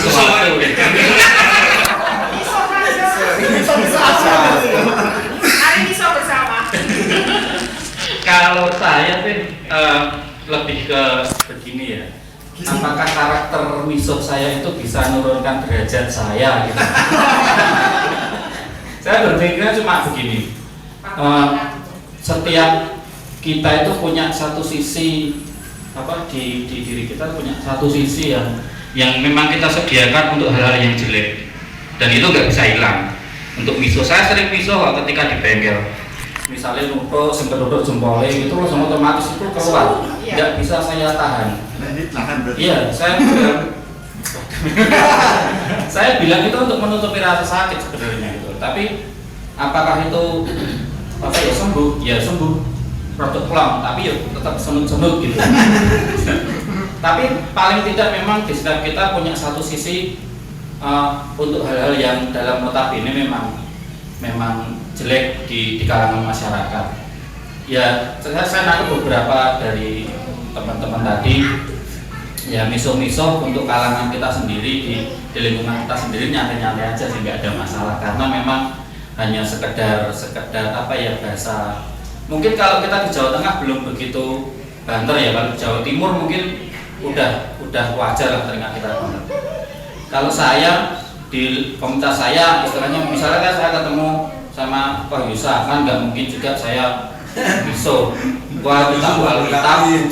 sesuatu. Miso bersama. Kalau saya sih lebih ke begini ya. Apakah karakter miso saya itu bisa menurunkan derajat saya gitu? Saya berpikirnya cuma begini. Setiap kita itu punya satu sisi di diri kita punya satu sisi yang memang kita sediakan untuk hal-hal yang jelek, dan itu nggak bisa hilang. Untuk miso, saya sering miso ketika di bengkel, misalnya numpuk sempat jempolnya itu langsung otomatis itu keluar, nggak bisa saya tahan. Iya, saya bilang itu untuk menutupi rasa sakit sebenarnya gitu. Tapi apakah itu sembuh? Ya sembuh, produk plong, tapi ya tetap senut-senut gitu. Tapi paling tidak memang di setiap kita punya satu sisi untuk hal-hal yang dalam notabene memang jelek di kalangan masyarakat. Ya, saya nangkep beberapa dari teman-teman tadi. Ya, miso-miso untuk kalangan kita sendiri di lingkungan kita sendiri nyantai-nyantai aja sih, nggak ada masalah, karena memang hanya sekedar bahasa. Mungkin kalau kita di Jawa Tengah belum begitu banter ya, kalau di Jawa Timur mungkin udah wajar lah telinga kita banget. Kalau saya di komunitas saya, istilahnya misalnya kan saya ketemu sama Pak Yusa, kan nggak mungkin juga saya miso. Wah, kita bagus.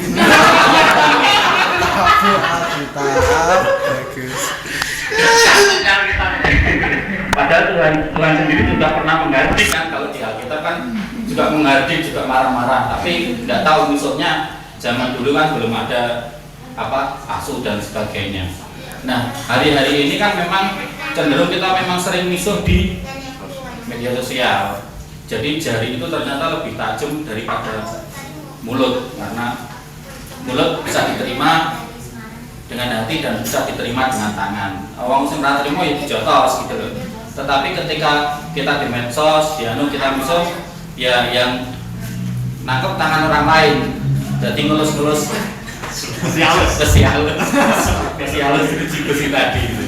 Padahal Tuhan sendiri juga pernah menghardik kan, kalau di Alkitab kan juga menghardik, juga marah-marah. Tapi nggak tahu misalnya zaman dulu kan belum ada asuh dan sebagainya. Nah, hari-hari ini kan memang cenderung kita memang sering misuh di media sosial. Jadi jari itu ternyata lebih tajam daripada mulut, karena mulut bisa diterima dengan hati dan bisa diterima dengan tangan. Wong sing ora trimo ya dijotos gitu loh. Tetapi ketika kita di medsos, kita misuh ya yang nangkep tangan orang lain. Jadi ngelus-ngelus spesialus itu tadi gitu.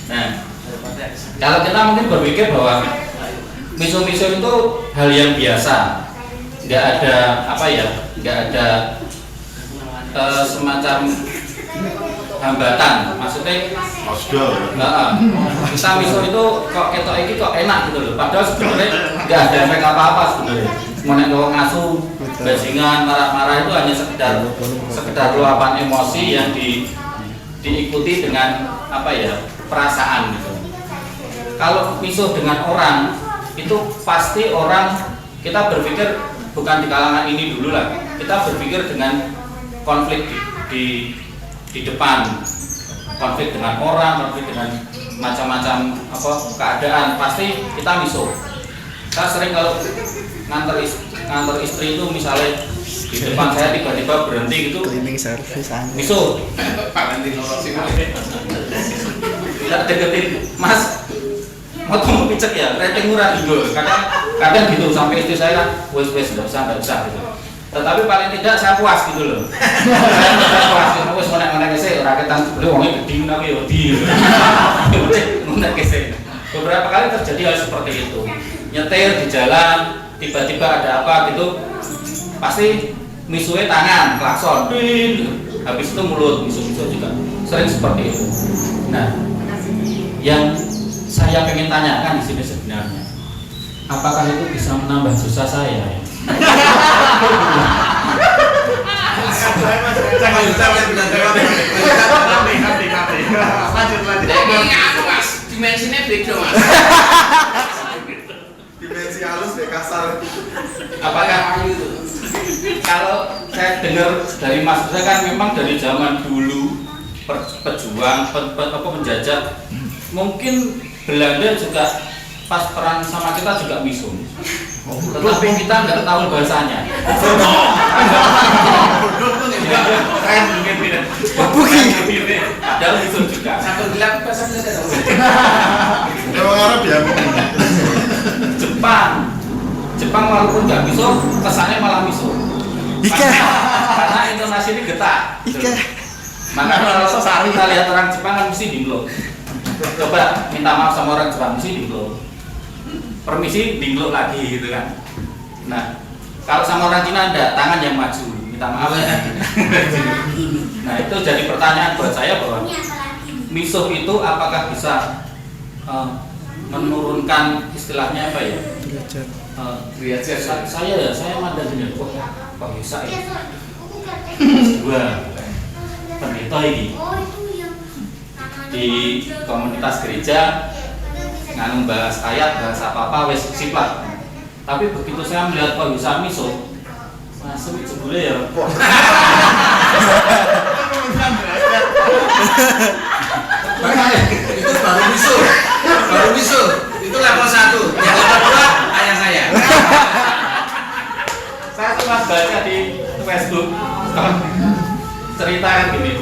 Nah, kalau kita mungkin berpikir bahwa miso-miso itu hal yang biasa, nggak ada semacam hambatan, maksudnya kita miso itu kok enak gitu loh, padahal sebenarnya nggak ada efek apa-apa sebenarnya. Menek wong ngasu, bajingan, marah-marah itu hanya sekedar luapan emosi yang diikuti dengan perasaan gitu. Kalau miso dengan orang itu pasti orang, kita berpikir bukan di kalangan ini dulu lah, kita berpikir dengan konflik di depan, konflik dengan orang, konflik dengan macam-macam keadaan, pasti kita miso. Saya sering kalau nganter istri itu misalnya di depan saya tiba-tiba berhenti gitu, cleaning service miso. Tidak deketin, Mas, mau tunggu picek ya, rating murah gitu. Kadang gitu, sampai istri saya kan, wes nggak usah gitu. Tetapi paling tidak saya puas gitu loh. Saya puas, wes menek sih, rakyatan sebelum wongnya geding tapi ya di. Menek sih. Beberapa kali terjadi hal seperti itu. Nyetir di jalan, tiba-tiba ada apa gitu, pasti misuhnya tangan, klakson, habis itu mulut, misu-misu juga sering seperti itu. Nah, yang saya pengen tanyakan di sini sebenarnya, apakah itu bisa menambah dosa saya? Dimensinya beda, Mas. Dimensi halus deh, kasar. Apakah kalau saya dengar dari Mas Reza kan memang dari zaman dulu pejuang, penjajah, mungkin Belanda juga pas perang sama kita juga miso. Tetapi kita nggak tahu bahasanya. Keren mungkin tidak. Padahal miso juga. Satu gelap bahasa Belanda dong. Emang Arab ya? Jepang walaupun nggak miso, kesannya malah miso. Ike. Karena intonasi ini getak. Ike. Makanya kalau kita lihat orang Jepang kan mesti dinglo. Coba minta maaf sama orang Jepang mesti dinglo. Permisi dinglo lagi gitu kan. Nah, kalau sama orang Cina ada tangan yang maju, minta maaf. Nah, itu jadi pertanyaan buat saya bahwa misuh itu apakah bisa menurunkan istilahnya apa ya? Saya mandang gini, kok bisa ya? Dua pendeta ini di komunitas gereja nganu bahas ayat, bahas apa-apa wes sifat. Tapi begitu saya melihat kok bisa miso, masuk jebule ya. Itu baru bisul, itu level 1, yang level 2 ayah saya. Saya sempat baca di Facebook cerita kan gini,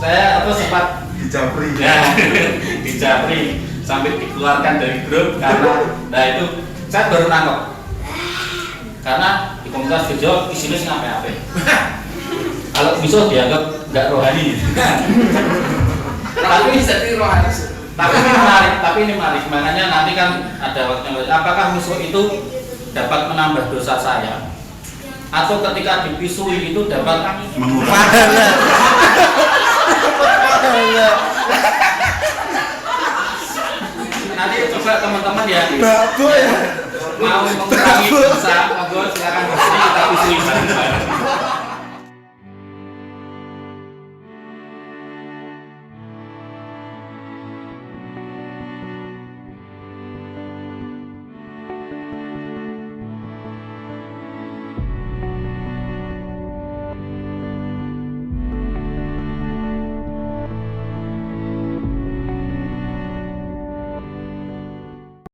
saya sempat Dijabri. ya dijabri sampai dikeluarkan dari grup karena nah itu saya baru nangkep karena di komunitas gereja isinya sih apa-apa. Kalau bisa dianggap nggak rohani. Tapi bisa di rohani. Tapi ini menarik. Makanya nanti kan ada waktunya. Apakah musuh itu dapat menambah dosa saya? Atau ketika dipisui itu dapat Mengurangi. nanti coba teman-teman ya Babu ya. mau mengurangi dosa, monggo silakan bersih kita pisui bareng-bareng.